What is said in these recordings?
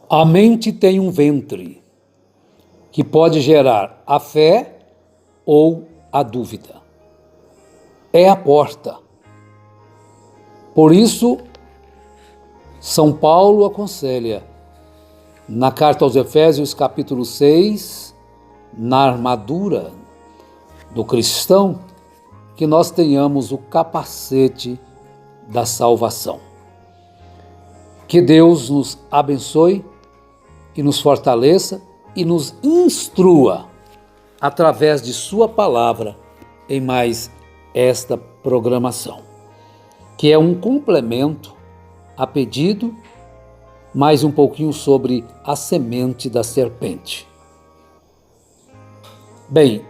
A mente tem um ventre que pode gerar a fé ou a dúvida. É a porta. Por isso, São Paulo aconselha, na carta aos Efésios, capítulo 6, na armadura do cristão, que nós tenhamos o capacete da salvação. Que Deus nos abençoe e nos fortaleça e nos instrua através de sua palavra em mais esta programação, que é um complemento a pedido, mais um pouquinho sobre a semente da serpente. Bem,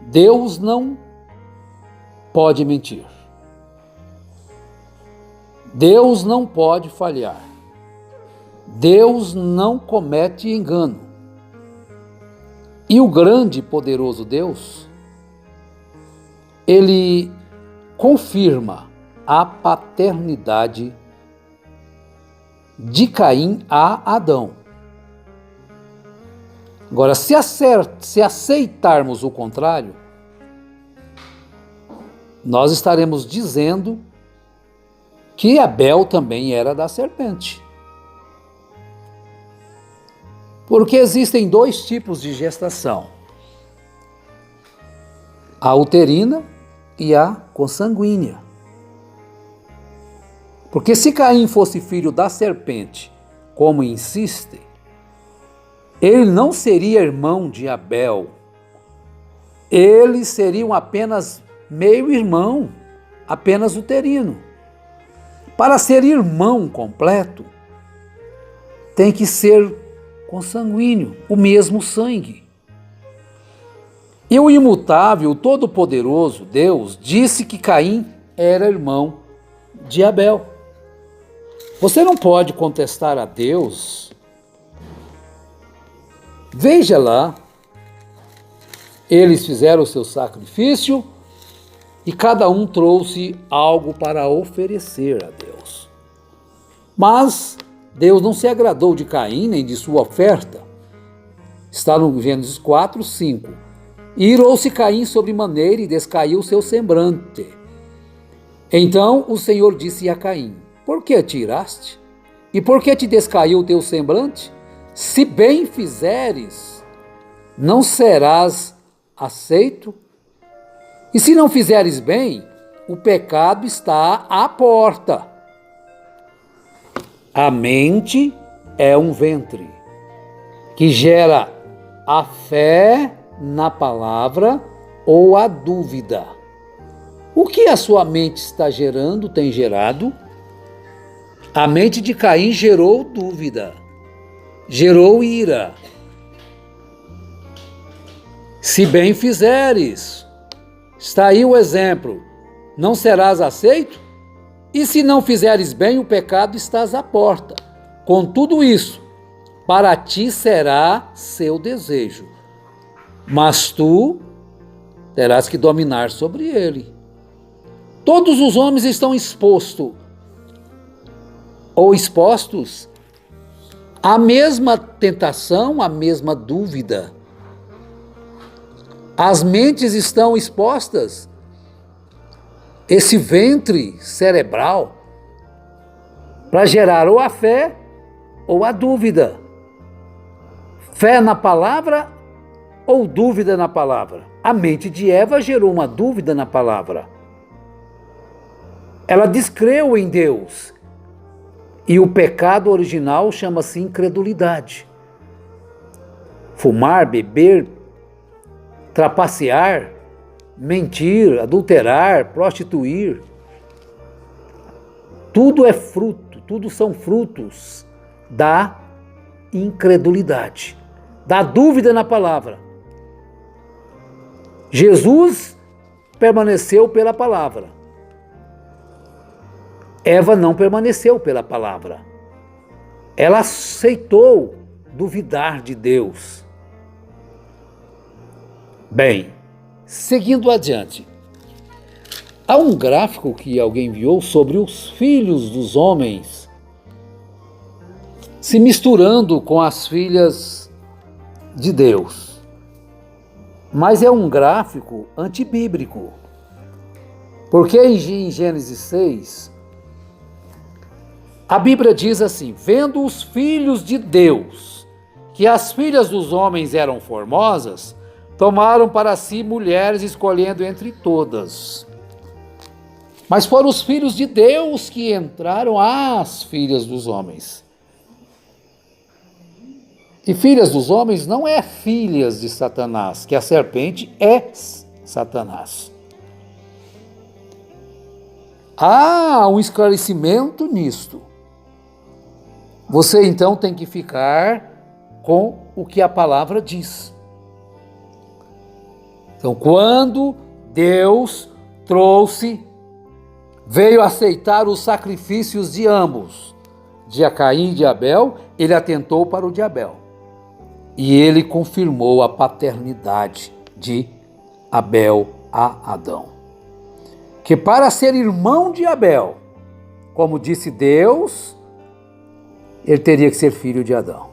Deus não pode mentir. Deus não pode falhar. Deus não comete engano. E o grande e poderoso Deus, ele confirma a paternidade de Caim a Adão. Agora, se aceitarmos o contrário, nós estaremos dizendo que Abel também era da serpente. Porque existem dois tipos de gestação: a uterina e a consanguínea. Porque se Caim fosse filho da serpente, como insistem, ele não seria irmão de Abel. Eles seriam apenas meio-irmão, apenas uterino. Para ser irmão completo, tem que ser consanguíneo, o mesmo sangue. E o imutável, o todo-poderoso Deus disse que Caim era irmão de Abel. Você não pode contestar a Deus. Veja lá, eles fizeram o seu sacrifício e cada um trouxe algo para oferecer a Deus. Mas Deus não se agradou de Caim nem de sua oferta. Está no Gênesis 4, 5. E irou-se Caim sobremaneira e descaiu seu semblante. Então o Senhor disse a Caim: por que te iraste? E por que te descaiu o teu semblante? Se bem fizeres, não serás aceito? E se não fizeres bem, o pecado está à porta. A mente é um ventre que gera a fé na palavra ou a dúvida. O que a sua mente está gerando, tem gerado? A mente de Caim gerou dúvida, gerou ira. Se bem fizeres, está aí o exemplo, não serás aceito? E se não fizeres bem, o pecado estás à porta. Com tudo isso, para ti será seu desejo, mas tu terás que dominar sobre ele. Todos os homens estão expostos à mesma tentação, à mesma dúvida. As mentes estão expostas, esse ventre cerebral, para gerar ou a fé ou a dúvida. Fé na palavra ou dúvida na palavra. A mente de Eva gerou uma dúvida na palavra. Ela descreu em Deus. E o pecado original chama-se incredulidade. Fumar, beber, trapacear, mentir, adulterar, prostituir. Tudo é fruto, tudo são frutos da incredulidade, da dúvida na palavra. Jesus permaneceu pela palavra. Eva não permaneceu pela palavra. Ela aceitou duvidar de Deus. Bem, seguindo adiante, há um gráfico que alguém enviou sobre os filhos dos homens se misturando com as filhas de Deus. Mas é um gráfico antibíblico. Porque em Gênesis 6, a Bíblia diz assim: vendo os filhos de Deus que as filhas dos homens eram formosas, tomaram para si mulheres, escolhendo entre todas. Mas foram os filhos de Deus que entraram às filhas dos homens. E filhas dos homens não é filhas de Satanás, que a serpente é Satanás. Há um esclarecimento nisto. Você então tem que ficar com o que a palavra diz. Então, quando Deus veio aceitar os sacrifícios de ambos, de Caim e de Abel, ele atentou para o de Abel. E ele confirmou a paternidade de Abel a Adão. Que para ser irmão de Abel, como disse Deus, ele teria que ser filho de Adão.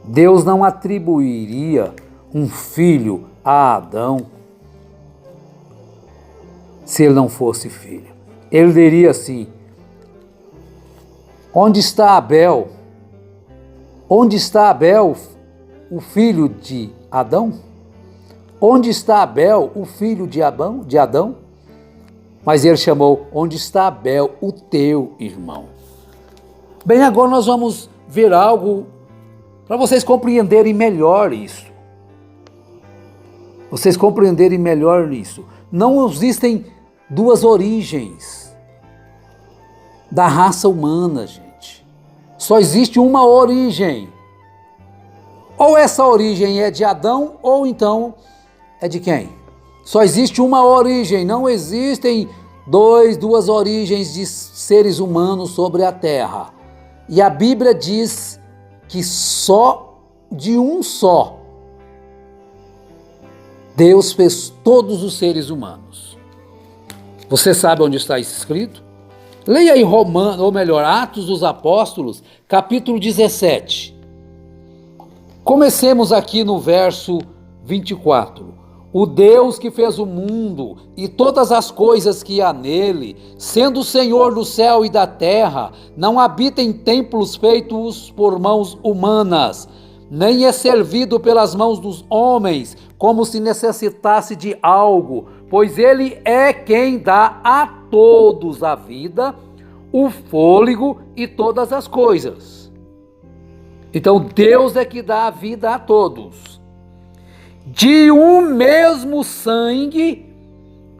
Deus não atribuiria um filho a Adão se ele não fosse filho. Ele diria assim: onde está Abel? Onde está Abel, o filho de Adão? Onde está Abel, o filho de Adão? Mas ele chamou: onde está Abel, o teu irmão? Bem, agora nós vamos ver algo para vocês compreenderem melhor isso. Vocês compreenderem melhor isso. Não existem duas origens da raça humana, gente. Só existe uma origem. Ou essa origem é de Adão, ou então é de quem? Só existe uma origem, não existem duas origens de seres humanos sobre a terra. E a Bíblia diz que só de um só Deus fez todos os seres humanos. Você sabe onde está isso escrito? Leia aí Atos dos Apóstolos, capítulo 17. Comecemos aqui no verso 24. O Deus que fez o mundo e todas as coisas que há nele, sendo o Senhor do céu e da terra, não habita em templos feitos por mãos humanas, nem é servido pelas mãos dos homens, como se necessitasse de algo, pois ele é quem dá a todos a vida, o fôlego e todas as coisas. Então Deus é que dá a vida a todos. De um mesmo sangue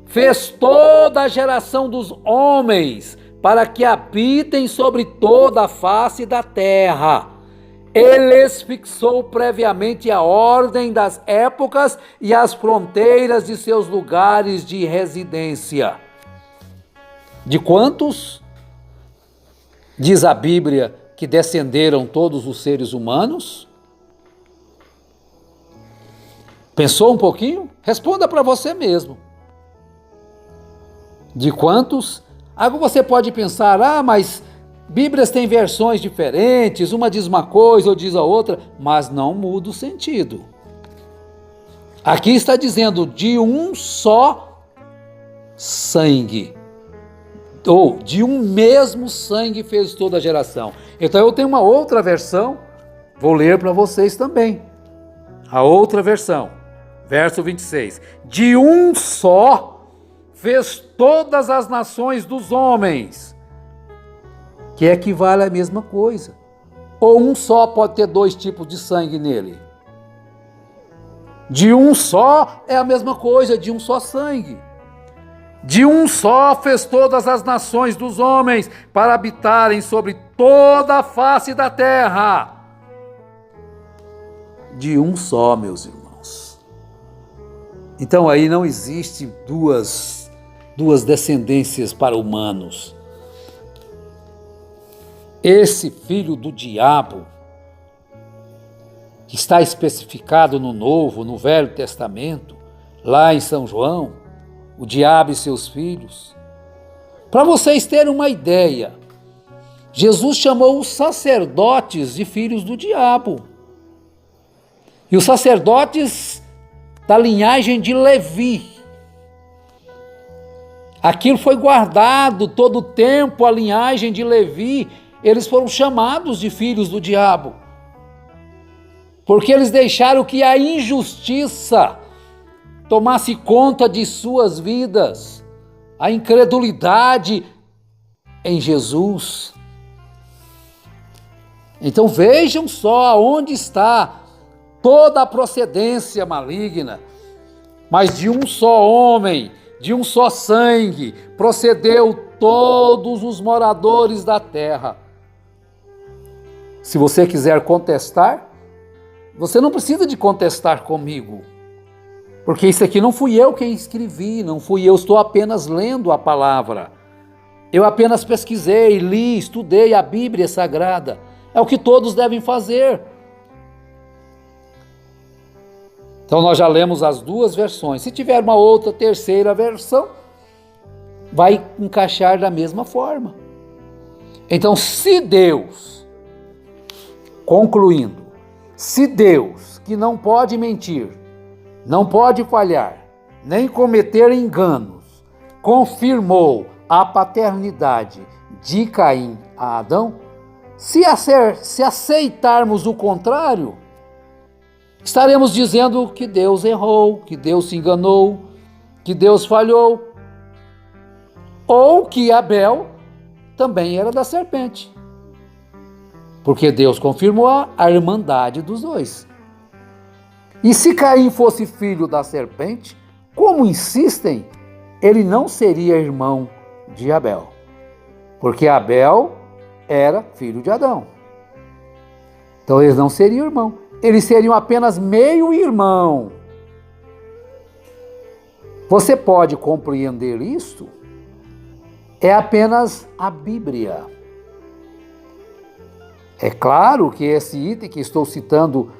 fez toda a geração dos homens, para que habitem sobre toda a face da terra. Ele fixou previamente a ordem das épocas e as fronteiras de seus lugares de residência. De quantos? Diz a Bíblia que descenderam todos os seres humanos? Pensou um pouquinho? Responda para você mesmo. De quantos? Agora você pode pensar: mas Bíblias têm versões diferentes, uma diz uma coisa ou diz a outra, mas não muda o sentido. Aqui está dizendo de um só sangue, ou de um mesmo sangue fez toda a geração. Então eu tenho uma outra versão, vou ler para vocês também. A outra versão, verso 26. De um só fez todas as nações dos homens, que equivale à mesma coisa. Ou um só pode ter dois tipos de sangue nele? De um só é a mesma coisa, de um só sangue. De um só fez todas as nações dos homens para habitarem sobre toda a face da terra. De um só, meus irmãos. Então aí não existe duas descendências para humanos. Esse filho do diabo, que está especificado no Velho Testamento, lá em São João, o diabo e seus filhos. Para vocês terem uma ideia, Jesus chamou os sacerdotes de filhos do diabo. E os sacerdotes da linhagem de Levi. Aquilo foi guardado todo o tempo, a linhagem de Levi, eles foram chamados de filhos do diabo. Porque eles deixaram que a injustiça tomasse conta de suas vidas, a incredulidade em Jesus. Então vejam só onde está toda a procedência maligna. Mas de um só homem, de um só sangue, procedeu todos os moradores da terra. Se você quiser contestar, você não precisa de contestar comigo. Porque isso aqui não fui eu quem escrevi, não fui eu, estou apenas lendo a palavra. Eu apenas pesquisei, li, estudei a Bíblia Sagrada. É o que todos devem fazer. Então nós já lemos as duas versões. Se tiver uma outra terceira versão, vai encaixar da mesma forma. Então, se Deus, concluindo, se Deus, que não pode mentir, não pode falhar, nem cometer enganos, confirmou a paternidade de Caim a Adão, se aceitarmos o contrário, estaremos dizendo que Deus errou, que Deus se enganou, que Deus falhou, ou que Abel também era da serpente, porque Deus confirmou a irmandade dos dois. E se Caim fosse filho da serpente, como insistem, ele não seria irmão de Abel, porque Abel era filho de Adão. Então eles não seriam irmão, eles seriam apenas meio-irmão. Você pode compreender isto? É apenas a Bíblia. É claro que esse item que estou citando,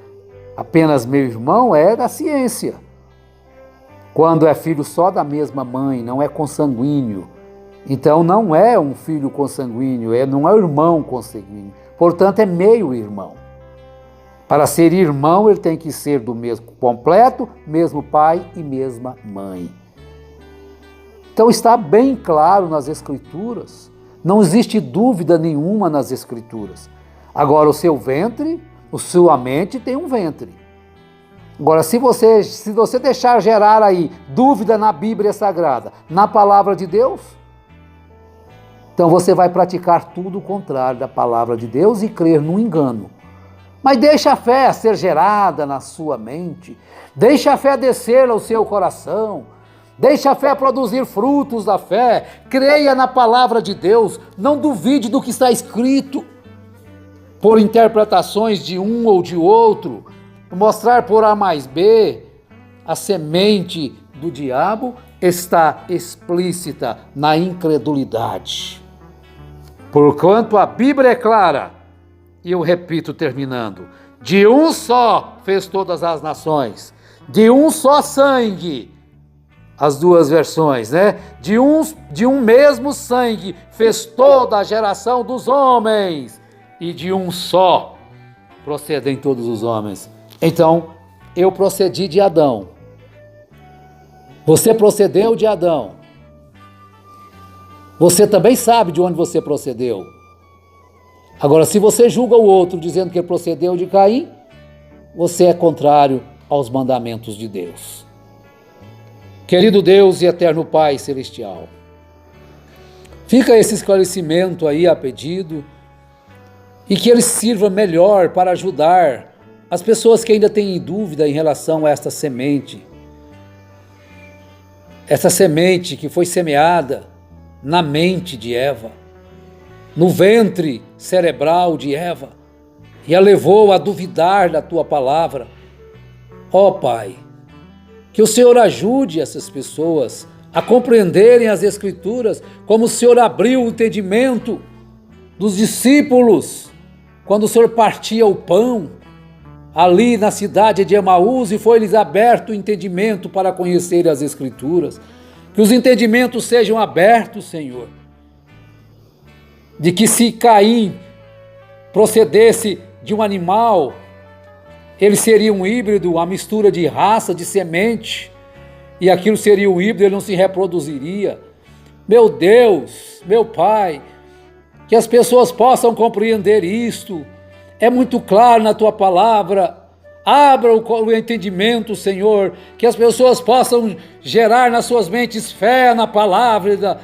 apenas meio-irmão, é da ciência. Quando é filho só da mesma mãe, não é consanguíneo. Então não é um filho consanguíneo, não é irmão consanguíneo. Portanto, é meio-irmão. Para ser irmão, ele tem que ser do mesmo completo, mesmo pai e mesma mãe. Então está bem claro nas Escrituras. Não existe dúvida nenhuma nas Escrituras. Agora, o seu ventre, a sua mente tem um ventre. Agora, se você deixar gerar aí dúvida na Bíblia Sagrada, na palavra de Deus, então você vai praticar tudo o contrário da palavra de Deus e crer no engano. Mas deixa a fé ser gerada na sua mente, deixa a fé descer ao seu coração, deixa a fé produzir frutos da fé, creia na palavra de Deus, não duvide do que está escrito, por interpretações de um ou de outro, mostrar por A mais B, a semente do diabo está explícita na incredulidade. Porquanto a Bíblia é clara, e eu repito terminando, de um só fez todas as nações, de um só sangue, as duas versões, né? De um mesmo sangue fez toda a geração dos homens, e de um só procedem todos os homens. Então, eu procedi de Adão. Você procedeu de Adão. Você também sabe de onde você procedeu. Agora, se você julga o outro dizendo que ele procedeu de Caim, você é contrário aos mandamentos de Deus. Querido Deus e eterno Pai Celestial, fica esse esclarecimento aí a pedido e que ele sirva melhor para ajudar as pessoas que ainda têm dúvida em relação a esta semente. Essa semente que foi semeada na mente de Eva, no ventre cerebral de Eva, e a levou a duvidar da tua palavra. Ó Pai, que o Senhor ajude essas pessoas a compreenderem as Escrituras, como o Senhor abriu o entendimento dos discípulos, quando o Senhor partia o pão, ali na cidade de Emaús, e foi-lhes aberto o entendimento para conhecer as Escrituras. Que os entendimentos sejam abertos, Senhor. de que se Caim procedesse de um animal, ele seria um híbrido, uma mistura de raça, de semente, e aquilo seria um híbrido, ele não se reproduziria. Meu Deus, meu Pai, que as pessoas possam compreender isto. É muito claro na Tua palavra. Abra o entendimento, Senhor, que as pessoas possam gerar nas suas mentes fé na palavra,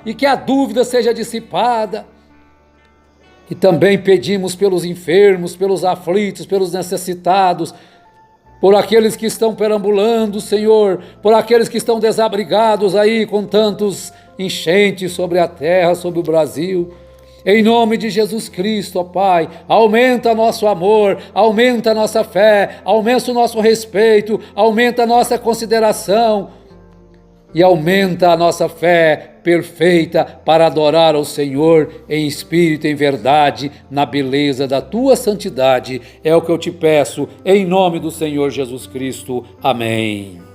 e que a dúvida seja dissipada. E também pedimos pelos enfermos, pelos aflitos, pelos necessitados, por aqueles que estão perambulando, Senhor, por aqueles que estão desabrigados aí com tantos enchentes sobre a terra, sobre o Brasil. Em nome de Jesus Cristo, ó Pai, aumenta nosso amor, aumenta a nossa fé, aumenta o nosso respeito, aumenta a nossa consideração e aumenta a nossa fé perfeita para adorar ao Senhor em espírito e em verdade, na beleza da Tua santidade. É o que eu te peço, em nome do Senhor Jesus Cristo. Amém.